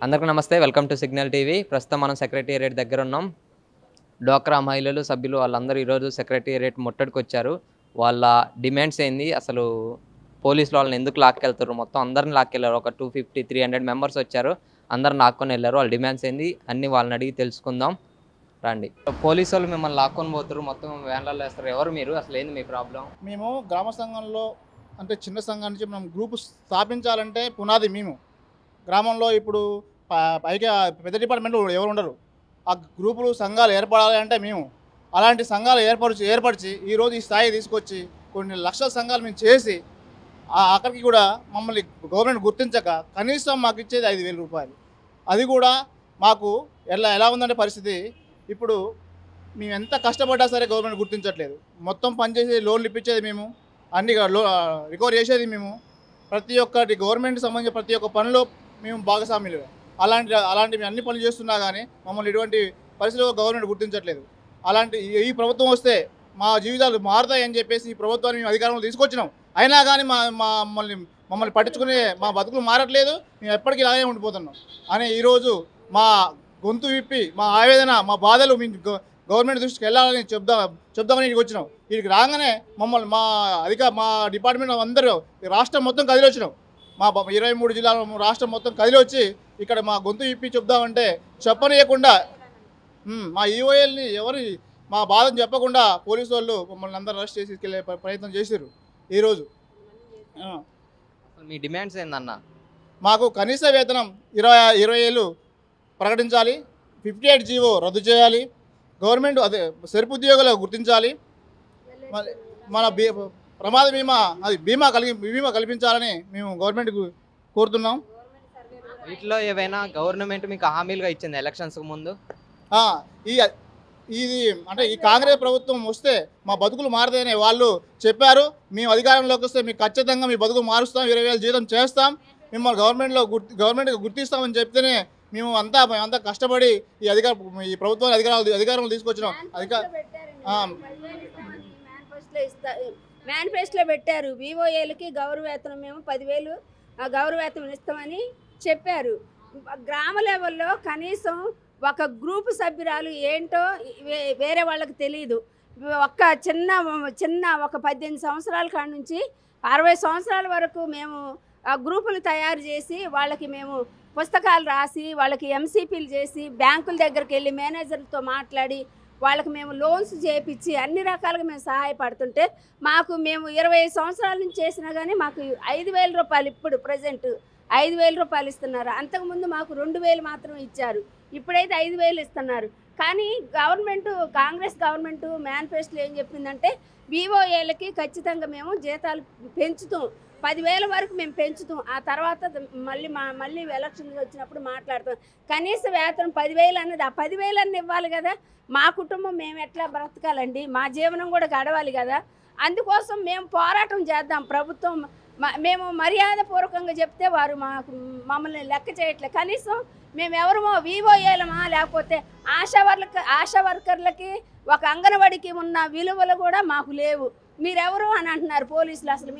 అందరికీ నమస్తే. Welcome to signal TV. ప్రస్తుతం మనం సెక్రటేరియట్ దగ్గర ఉన్నాం. డ్వాక్రా మహిళలు సభ్యులు వాళ్ళందరూ ఈరోజు సెక్రటేరియట్ ముట్టడికి వచ్చారు. వాళ్ళ డిమాండ్స్ ఏంది, అసలు పోలీసులు వాళ్ళని ఎందుకు లాక్కెళ్తారు, మొత్తం అందరిని లాక్కెళ్ళారు. ఒక 250-300 మెంబర్స్ వచ్చారు, అందరిని లాక్కొని వెళ్ళారు. వాళ్ళ డిమాండ్స్ ఏంది అన్నీ వాళ్ళని అడిగి తెలుసుకుందాం రండి. పోలీసు వాళ్ళు మిమ్మల్ని లాక్కొని పోతారు, మొత్తం వ్యాన్లలో వేస్తారు. ఎవరు మీరు, అసలు ఏంది మీ ప్రాబ్లం? మేము గ్రామ సంఘంలో అంటే చిన్న సంఘం నుంచి మనం గ్రూపు స్థాపించాలంటే పునాది మేము గ్రామంలో ఇప్పుడు పైగా పెద్ద డిపార్ట్మెంట్ ఎవరు ఉండరు. ఆ గ్రూపులు సంఘాలు ఏర్పడాలి అంటే మేము అలాంటి సంఘాలు ఏర్పరిచి ఈరోజు ఈ స్థాయి తీసుకొచ్చి కొన్ని లక్షల సంఘాలు మేము చేసి అక్కడికి కూడా మమ్మల్ని గవర్నమెంట్ గుర్తించక కనీసం మాకు ఇచ్చేది 5,000 రూపాయలు. అది కూడా మాకు ఎలా ఉందంటే పరిస్థితి, ఇప్పుడు మేము ఎంత కష్టపడ్డా సరే గవర్నమెంట్ గుర్తించట్లేదు. మొత్తం పనిచేసేది లోన్లు ఇప్పించేది మేము, అన్ని రికవర్ చేసేది మేము, ప్రతి ఒక్కటి గవర్నమెంట్కి సంబంధించిన ప్రతి ఒక్క పనిలో మేము భాగస్వాములు. అలాంటివి అన్ని పనులు చేస్తున్నా కానీ మమ్మల్ని ఇటువంటి పరిస్థితుల్లో గవర్నమెంట్ గుర్తించట్లేదు. అలాంటి ఈ ప్రభుత్వం వస్తే మా జీవితాలు మారుతాయని చెప్పేసి ఈ ప్రభుత్వాన్ని మేము అధికారంలో తీసుకొచ్చినాం. అయినా కానీ మమ్మల్ని పట్టించుకునే మా బతుకులు మారట్లేదు, మేము ఎప్పటికీ ఇలాగే ఉండిపోతున్నాం అని ఈరోజు మా గొంతు విప్పి మా ఆవేదన మా బాధలు మేము గవర్నమెంట్ దృష్టికి వెళ్ళాలని చెప్దామని ఇక్కడికి వచ్చినాం. వీడికి రాగానే మమ్మల్ని మా డిపార్ట్మెంట్ అందరూ రాష్ట్రం మొత్తం కదిలి వచ్చినాం. మా 23 జిల్లాల రాష్ట్రం మొత్తం కదిలి వచ్చి ఇక్కడ మా గొంతు విప్పి చెప్దామంటే చెప్పనీయకుండా మా ఈఓఎల్ని ఎవరు మా బాధను చెప్పకుండా పోలీసు వాళ్ళు మమ్మల్ని అందరూ అరెస్ట్ చేసి తీసుకెళ్ళే ప్రయత్నం చేశారు. ఈరోజు మీ డిమాండ్స్ ఏందన్న? మాకు కనీస వేతనం 20,000 ప్రకటించాలి, 58 జీవో రద్దు చేయాలి, గవర్నమెంట్ అదే సరిపుద్యోగులు గుర్తించాలి, మన ప్రమాద బీమా కల్పించాలని మేము గవర్నమెంట్కు కోరుతున్నాం. వీటిలో ఏవైనా గవర్నమెంట్ మీకు హామీలుగా ఇచ్చింది ఎలక్షన్స్కి ముందు? ఇది అంటే ఈ కాంగ్రెస్ ప్రభుత్వం వస్తే మా బతుకులు మారుతాయని వాళ్ళు చెప్పారు. మేము అధికారంలోకి వస్తే మీకు ఖచ్చితంగా మీ బతుకులు మారుస్తాం, 20,000 జీతం చేస్తాం, మిమ్మల్ని గవర్నమెంట్కి గుర్తిస్తామని చెప్తేనే మేము అంతా కష్టపడి ఈ ప్రభుత్వాన్ని అధికారంలో తీసుకొచ్చినాం. మేనిఫెస్టోలో పెట్టారు, వివోఏలకి గౌరవ వేతనం మేము 10,000 గౌరవ వేతనం ఇస్తామని చెప్పారు. గ్రామ లెవెల్లో కనీసం ఒక గ్రూపు సభ్యురాలు ఏంటో వేరే వాళ్ళకి తెలియదు. ఒక చిన్న ఒక 18 సంవత్సరాల కాడ నుంచి 60 సంవత్సరాల వరకు మేము గ్రూపులు తయారు చేసి వాళ్ళకి మేము పుస్తకాలు రాసి వాళ్ళకి ఎంసీపీలు చేసి బ్యాంకుల దగ్గరికి వెళ్ళి మేనేజర్లతో మాట్లాడి వాళ్ళకి మేము లోన్స్ చేయించి అన్ని రకాలుగా మేము సహాయపడుతుంటే మేము 20 సంవత్సరాల నుంచి చేసినా కానీ మాకు 5,000 రూపాయలు ఇప్పుడు ప్రజెంట్ 5,000 రూపాయలు ఇస్తున్నారు. అంతకుముందు మాకు 2,000 మాత్రమే ఇచ్చారు, ఇప్పుడైతే 5,000 ఇస్తున్నారు. కానీ కాంగ్రెస్ గవర్నమెంట్ మేనిఫెస్టోలో ఏం చెప్పిందంటే వివోఏలకి ఖచ్చితంగా మేము జీతాలు పెంచుతాం, 10,000 వరకు మేము పెంచుతాం, ఆ తర్వాత మళ్ళీ ఎలక్షన్స్ వచ్చినప్పుడు మాట్లాడతాం. కనీస వేతనం 10,000 అన్నది ఆ 10,000 అన్న ఇవ్వాలి కదా. మా కుటుంబం మేము ఎట్లా బ్రతకాలండి, మా జీవనం కూడా గడవాలి కదా. అందుకోసం మేము పోరాటం చేద్దాం. ప్రభుత్వం మేము మర్యాదపూర్వకంగా చెప్తే వారు మమ్మల్ని లెక్క చేయట్లేదు. కనీసం మేము ఎవరమో వివోఏలమా లేకపోతే ఆశా వర్కర్లకి ఒక అంగన్వాడికి ఉన్న విలువలు కూడా మాకు లేవు. మీరెవరు అని అంటున్నారు పోలీసులు. అసలు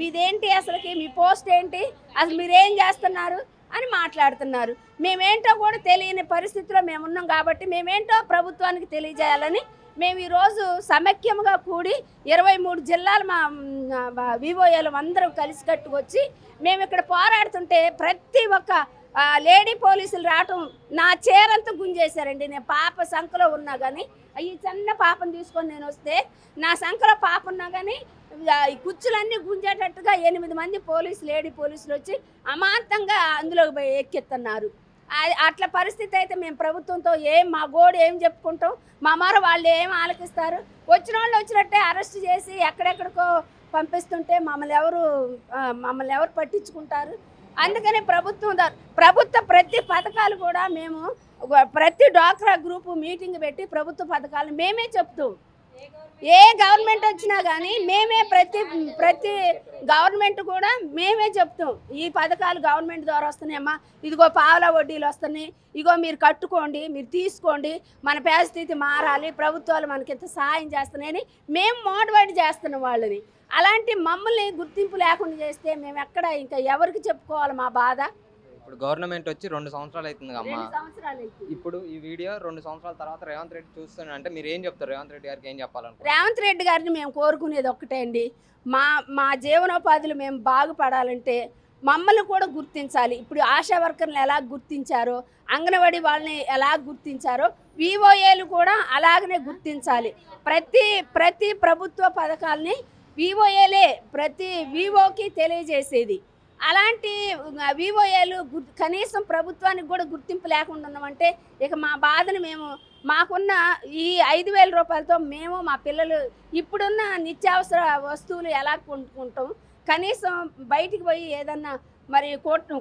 మీదేంటి, అసలుకి మీ పోస్ట్ ఏంటి, అసలు మీరేం చేస్తున్నారు అని మాట్లాడుతున్నారు. మేమేంటో కూడా తెలియని పరిస్థితిలో మేమున్నాం కాబట్టి మేమేంటో ప్రభుత్వానికి తెలియజేయాలని మేము ఈరోజు సమైక్యంగా కూడి 23 జిల్లాలు మా వివోఏలు అందరూ కలిసికట్టుకు వచ్చి మేము ఇక్కడ పోరాడుతుంటే ప్రతి ఒక్క లేడీ పోలీసులు రావటం నా చీరంతా గుంజేశారండి. నేను పాప సంఖలో ఉన్నా కానీ ఈ చిన్న పాపను తీసుకొని నేను వస్తే నా సంఖలో పాప ఉన్నా కానీ ఈ కుచ్చులన్నీ గుంజేటట్టుగా 8 మంది లేడీ పోలీసులు వచ్చి అమాంతంగా అందులో ఎక్కెత్తున్నారు. అట్లా పరిస్థితి అయితే మేము ప్రభుత్వంతో మా గోడు ఏం చెప్పుకుంటాం, మా మారు వాళ్ళు ఏం ఆలకిస్తారు. వచ్చిన వాళ్ళు వచ్చినట్టే అరెస్ట్ చేసి ఎక్కడెక్కడికో పంపిస్తుంటే మమ్మల్ని ఎవరు పట్టించుకుంటారు. అందుకని ప్రభుత్వ ప్రతి పథకాలు కూడా మేము ప్రతి డ్వాక్రా గ్రూపు మీటింగ్ పెట్టి ప్రభుత్వ పథకాలు మేమే చెప్తాం. ఏ గవర్నమెంట్ వచ్చినా కానీ మేమే ప్రతి గవర్నమెంట్ కూడా మేమే చెప్తాం, ఈ పథకాలు గవర్నమెంట్ ద్వారా వస్తున్నాయమ్మా, ఇదిగో పావలా వడ్డీలు వస్తున్నాయి, ఇగో మీరు కట్టుకోండి, మీరు తీసుకోండి, మన పరిస్థితి మారాలి, ప్రభుత్వాలు మనకింత సహాయం చేస్తున్నాయని మేము మోటివేట్ చేస్తున్నాం వాళ్ళని. అలాంటి మమ్మల్ని గుర్తింపు లేకుండా చేస్తే మేము ఎక్కడ ఇంకా ఎవరికి చెప్పుకోవాలి మా బాధ? ఇప్పుడు గవర్నమెంట్ వచ్చి 2 సంవత్సరాలు అవుతుంది అమ్మా. 2 సంవత్సరాలు అయితే ఇప్పుడు ఈ వీడియో 2 సంవత్సరాల తర్వాత రేవంత్ రెడ్డి చూస్తున్నా అంటే మీరు ఏం చెప్తారు? రేవంత్ రెడ్డి గారికి ఏం చెప్పాలనుకుంటున్నారు? రేవంత్ రెడ్డి గారిని మేము కోరుకునేది ఒక్కటే అండి, మా మా జీవనోపాధులు మేము బాగుపడాలంటే మమ్మల్ని కూడా గుర్తించాలి. ఇప్పుడు ఆశా వర్కర్లు ఎలా గుర్తించారో, అంగన్వాడీ వాళ్ళని ఎలా గుర్తించారో, వివోఏలు కూడా అలాగనే గుర్తించాలి. ప్రతి ప్రభుత్వ పథకాలని వివోఏలే ప్రతి వివోకి తెలియజేసేది. అలాంటి వివోఏలు కనీసం ప్రభుత్వానికి కూడా గుర్తింపు లేకుండా ఉన్నామంటే ఇక మా బాధను మేము మాకున్న ఈ 5,000 రూపాయలతో మేము మా పిల్లలు ఇప్పుడున్న నిత్యావసర వస్తువులు ఎలా కొనుక్కుంటాం? కనీసం బయటికి పోయి ఏదన్నా మరి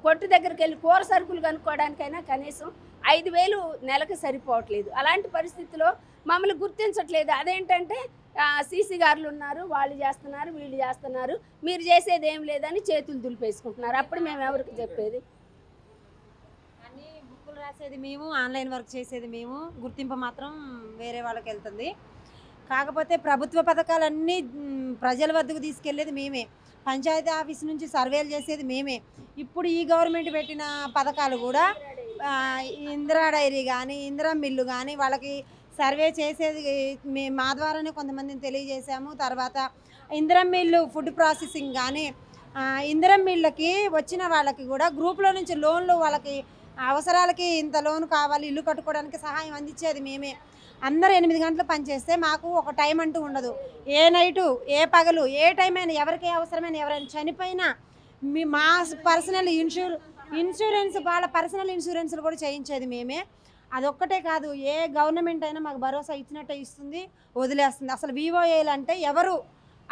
కొట్టు దగ్గరికి వెళ్ళి కూర సరుకులు కనుక్కోవడానికైనా కనీసం 5,000 నెలకు సరిపోవట్లేదు. అలాంటి పరిస్థితిలో మమ్మల్ని గుర్తించట్లేదు. అదేంటంటే సీసీ గారులు ఉన్నారు, వాళ్ళు చేస్తున్నారు, వీళ్ళు చేస్తున్నారు, మీరు చేసేది ఏం లేదని చేతులు దులిపేసుకుంటున్నారు. అప్పుడు మేము ఎవరికి చెప్పేది? అన్ని బుక్కులు రాసేది మేము, ఆన్లైన్ వర్క్ చేసేది మేము, గుర్తింపు మాత్రం వేరే వాళ్ళకి వెళ్తుంది. కాకపోతే ప్రభుత్వ పథకాలన్నీ ప్రజల వద్దకు తీసుకెళ్లేది మేమే, పంచాయతీ ఆఫీస్ నుంచి సర్వేలు చేసేది మేమే. ఇప్పుడు ఈ గవర్నమెంట్ పెట్టిన పథకాలు కూడా ఇందిరా డైరీ కానీ ఇందిరా మిల్లు కానీ వాళ్ళకి సర్వే చేసేది మా ద్వారానే కొంతమందిని తెలియజేసాము. తర్వాత ఇందిరా మిల్లు ఫుడ్ ప్రాసెసింగ్ కానీ ఇందిరా మిల్లకి వచ్చిన వాళ్ళకి కూడా గ్రూప్లో నుంచి లోన్లు వాళ్ళకి అవసరాలకి ఇంత లోన్ కావాలి, ఇల్లు కట్టుకోవడానికి సహాయం అందించేది మేమే. అందరూ 8 గంటలు పనిచేస్తే మాకు ఒక టైం అంటూ ఉండదు. ఏ నైటు ఏ పగలు ఏ టైం అయినా ఎవరికి అవసరమైన ఎవరైనా చనిపోయినా మా పర్సనల్ ఇన్సూరెన్స్ వాళ్ళ పర్సనల్ ఇన్సూరెన్స్లు కూడా చేయించేది మేమే. అదొక్కటే కాదు, ఏ గవర్నమెంట్ అయినా మాకు భరోసా ఇచ్చినట్టే ఇస్తుంది, వదిలేస్తుంది. అసలు వివోఏలు అంటే ఎవరు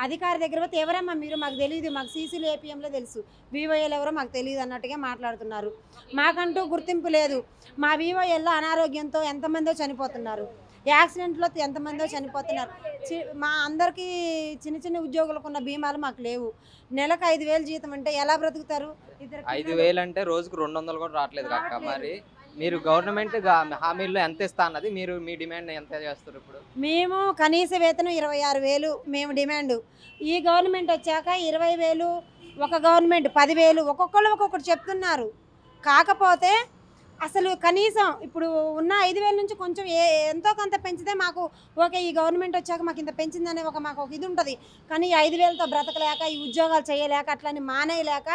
అధికారి దగ్గర పోతే ఎవరమ్మా మీరు, మాకు తెలియదు, మాకు సీసీలు ఏపీఎంలో తెలుసు, వివోఏలు ఎవరో మాకు తెలియదు అన్నట్టుగా మాట్లాడుతున్నారు. మాకంటూ గుర్తింపు లేదు. మా వివోఏల్లో అనారోగ్యంతో ఎంతమందో చనిపోతున్నారు, యాక్సిడెంట్లో ఎంతమందో చనిపోతున్నారు. మా అందరికీ చిన్న ఉద్యోగులకు ఉన్న బీమాలు మాకు లేవు. నెలకు 5,000 జీతం అంటే ఎలా బ్రతుకుతారు? 5,000 అంటే రోజుకు 200 కూడా రావట్లేదు అక్క. మరి మీరు గవర్నమెంట్ హామీల్లో ఎంత ఇస్తా అన్నది మీరు మీ డిమాండ్ ఎంత చేస్తారు? ఇప్పుడు మేము కనీస వేతనం 26,000 మేము డిమాండ్. ఈ గవర్నమెంట్ వచ్చాక 20,000, ఒక గవర్నమెంట్ 10,000, ఒక్కొక్కరు ఒక్కొక్కటి చెప్తున్నారు. కాకపోతే అసలు కనీసం ఇప్పుడు ఉన్న 5,000 నుంచి కొంచెం ఎంతో కొంత పెంచితే మాకు ఓకే, ఈ గవర్నమెంట్ వచ్చాక మాకు ఇంత పెంచిందనే మాకు ఒక ఇది ఉంటుంది. కానీ ఈ 5,000తో బ్రతకలేక, ఈ ఉద్యోగాలు చేయలేక, అట్లని మానేయలేక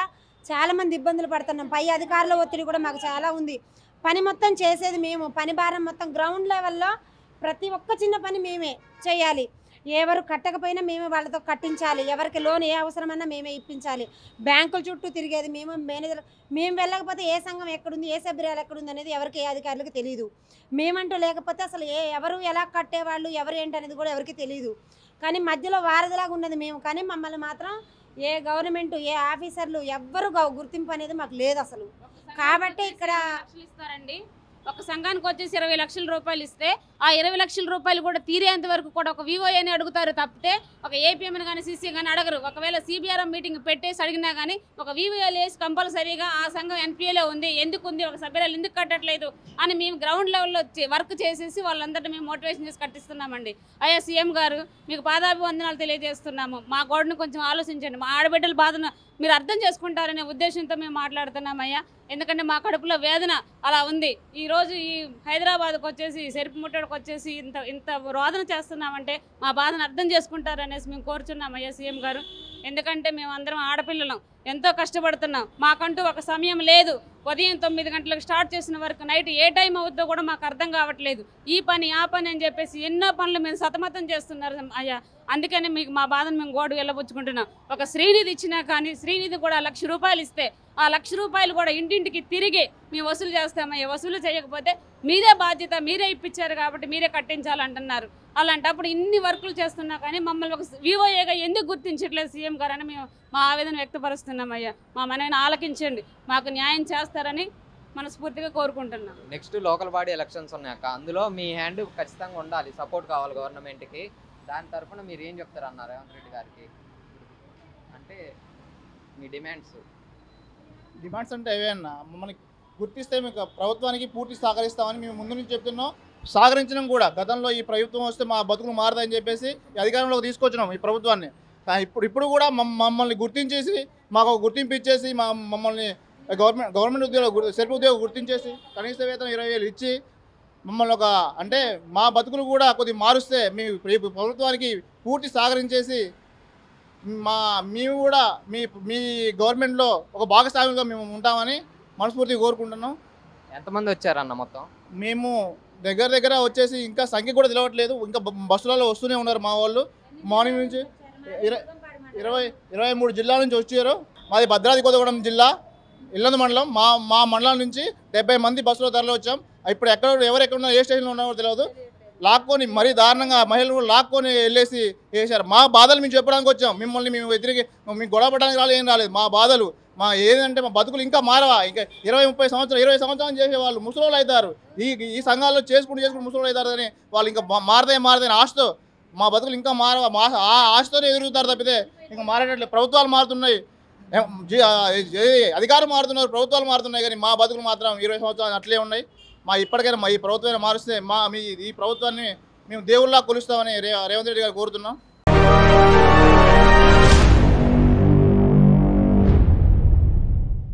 చాలామంది ఇబ్బందులు పడుతున్నాం. పై అధికారుల ఒత్తిడి కూడా మాకు చాలా ఉంది. పని మొత్తం చేసేది మేము, పని భారం మొత్తం గ్రౌండ్ లెవెల్లో ప్రతి ఒక్క చిన్న పని మేమే చేయాలి. ఎవరు కట్టకపోయినా మేమే వాళ్ళతో కట్టించాలి, ఎవరికి లోన్ ఏ అవసరమన్నా మేమే ఇప్పించాలి. బ్యాంకుల చుట్టూ తిరిగేది మేము, మేనేజర్ మేము వెళ్ళకపోతే ఏ సంఘం ఎక్కడుంది, ఏ సభ్యురాలు ఎక్కడుంది అనేది ఎవరికి, ఏ అధికారులకు తెలియదు. మేమంటూ లేకపోతే అసలు ఎవరు ఎలా కట్టేవాళ్ళు ఎవరు ఏంటనేది కూడా ఎవరికి తెలియదు. కానీ మధ్యలో వారధిలాగా ఉన్నది మేము. కానీ మమ్మల్ని మాత్రం ఏ గవర్నమెంట్, ఏ ఆఫీసర్లు ఎవ్వరు గుర్తింపు అనేది మాకు లేదు అసలు. కాబట్టి ఇక్కడ ఇస్తారండి, ఒక సంఘానికి వచ్చేసి 20 లక్షల రూపాయలు ఇస్తే ఆ 20 లక్షల రూపాయలు కూడా తీరేంత వరకు కూడా ఒక వివోఏని అడుగుతారు తప్పితే ఒక ఏపీఎంని కానీ సీసీ కానీ అడగరు. ఒకవేళ సిబిఆర్ఎం మీటింగ్ పెట్టేసి అడిగినా కానీ ఒక వివోఏలు వేసి కంపల్సరీగా ఆ సంఘం ఎన్పిఏలో ఉంది, ఎందుకు ఉంది, ఒక సభ్యురాలు ఎందుకు కట్టట్లేదు అని మేము గ్రౌండ్ లెవెల్లో వర్క్ చేసేసి వాళ్ళందరినీ మేము మోటివేషన్ చేసి కట్టిస్తున్నామండి. అయ్యా సీఎం గారు, మీకు పాదాభివందనాలు తెలియజేస్తున్నాము. మా గోడను కొంచెం ఆలోచించండి, మా ఆడబిడ్డల బాధను మీరు అర్థం చేసుకుంటారనే ఉద్దేశంతో మేము మాట్లాడుతున్నామయ్యా. ఎందుకంటే మా కడుపులో వేదన అలా ఉంది. ఈరోజు ఈ హైదరాబాద్కి వచ్చేసి సెరుపు ముట్టడికి వచ్చేసి ఇంత రోదన చేస్తున్నామంటే మా బాధను అర్థం చేసుకుంటారనేసి మేము కోరుచున్నామయ్యా సీఎం గారు. ఎందుకంటే మేము అందరం ఆడపిల్లలం, ఎంతో కష్టపడుతున్నాం, మాకంటూ ఒక సమయం లేదు. ఉదయం 9 గంటలకు స్టార్ట్ చేసిన వరకు నైట్ ఏ టైం అవుద్దో కూడా మాకు అర్థం కావట్లేదు. ఈ పని ఆ పని అని చెప్పేసి ఎన్నో పనులు మేము సతమతం చేస్తున్నారు అయ్యా. అందుకని మీకు మా బాధను మేము గోడు వెళ్ళబుచ్చుకుంటున్నాం. ఒక శ్రీనిధి ఇచ్చినా కానీ శ్రీనిధి కూడా 1,00,000 రూపాయలు ఇస్తే ఆ 1,00,000 రూపాయలు కూడా ఇంటింటికి తిరిగి మేము వసూలు చేస్తామయ్యా. వసూలు చేయకపోతే మీరే బాధ్యత, మీరే ఇప్పించారు కాబట్టి మీరే కట్టించాలంటున్నారు. అలాంటప్పుడు ఇన్ని వర్కులు చేస్తున్నా కానీ మమ్మల్ని ఒక వివోఏగా ఎందుకు గుర్తించట్లేదు సీఎం గారు అని మేము మా ఆవేదన వ్యక్తపరుస్తున్నామయ్యా. మా మనవిని ఆలకించండి, మాకు న్యాయం చేస్తారని మనస్ఫూర్తిగా కోరుకుంటున్నాం. నెక్స్ట్ లోకల్ బాడీ ఎలక్షన్స్ ఉన్నాయక్క, అందులో మీ హ్యాండ్ ఖచ్చితంగా ఉండాలి, సపోర్ట్ కావాలి గవర్నమెంట్కి. దాని తరఫున మీరు ఏం చెప్తారు అన్నారు రేవంత్ రెడ్డి గారికి? అంటే మీ డిమాండ్స్ అంటే ఏవన్నా మమ్మల్ని గుర్తిస్తే మీకు ప్రభుత్వానికి పూర్తి సహకరిస్తామని మేము ముందు నుంచి చెప్తున్నాం. సహకరించడం కూడా గతంలో ఈ ప్రభుత్వం వస్తే మా బతుకులు మారదని చెప్పేసి అధికారంలోకి తీసుకొచ్చినాం ఈ ప్రభుత్వాన్ని. ఇప్పుడు కూడా మమ్మల్ని గుర్తించేసి మాకు గుర్తింపు ఇచ్చేసి మమ్మల్ని గవర్నమెంట్ ఉద్యోగం సెల్ఫ్ ఉద్యోగం గుర్తించేసి కనీస వేతనం 20,000 ఇచ్చి మమ్మల్ని అంటే మా బతుకులు కూడా కొద్దిగా మారుస్తే మీ ప్రభుత్వానికి పూర్తి సహకరించేసి మేము కూడా మీ గవర్నమెంట్లో ఒక భాగస్వామ్యంగా మేము ఉంటామని మనస్ఫూర్తిగా కోరుకుంటున్నాం. ఎంతమంది వచ్చారన్న మొత్తం? మేము దగ్గర వచ్చేసి ఇంకా సంఖ్య కూడా తెలియట్లేదు. ఇంకా బస్సులలో వస్తూనే ఉన్నారు మా వాళ్ళు. మార్నింగ్ నుంచి 23 జిల్లాల నుంచి వచ్చారు. మాది భద్రాద్రి కొత్తగూడెం జిల్లా ఇల్లందు మండలం. మా మండలం నుంచి 70 మంది బస్సులో తరలి వచ్చాం. ఇప్పుడు ఎవరెక్కడ ఉన్నా ఏ స్టేషన్లో ఉన్నారో తెలియదు. లాక్కొని మరీ దారుణంగా మహిళలు కూడా లాక్కొని వెళ్ళేసి వేశారు. మా బాధలు మేము చెప్పడానికి వచ్చాం. మిమ్మల్ని మేము మీకు గొడవ పడడానికి ఏం రాలేదు. మా బాధలు ఏదంటే మా బతుకులు ఇంకా మారవా? ఇంకా 20-30 సంవత్సరాలు 20 సంవత్సరాలు చేసేవాళ్ళు ముసలోళ్ళు అవుతారు. ఈ సంఘాల్లో చేసుకుంటూ ముసలోళ్ళు అవుతారు అని వాళ్ళు ఇంకా మారదని ఆశతో మా బతుకులు ఇంకా మారవా? ఆ ఆశతోనే ఎదురుగుతారు తప్పితే ఇంకా మారేటట్లేదు. ప్రభుత్వాలు మారుతున్నాయి, అధికారులు మారుతున్నారు, ప్రభుత్వాలు మారుతున్నాయి, కానీ మా బతుకులు మాత్రం 20 సంవత్సరాలు అట్లే ఉన్నాయి. ఇప్పటికైనా ఈ ప్రభుత్వాన్ని మారుస్తే ఈ ప్రభుత్వాన్ని మేము దేవుళ్ళలా కొలుస్తామని రేవంత్ రెడ్డి గారు కోరుతున్నాం.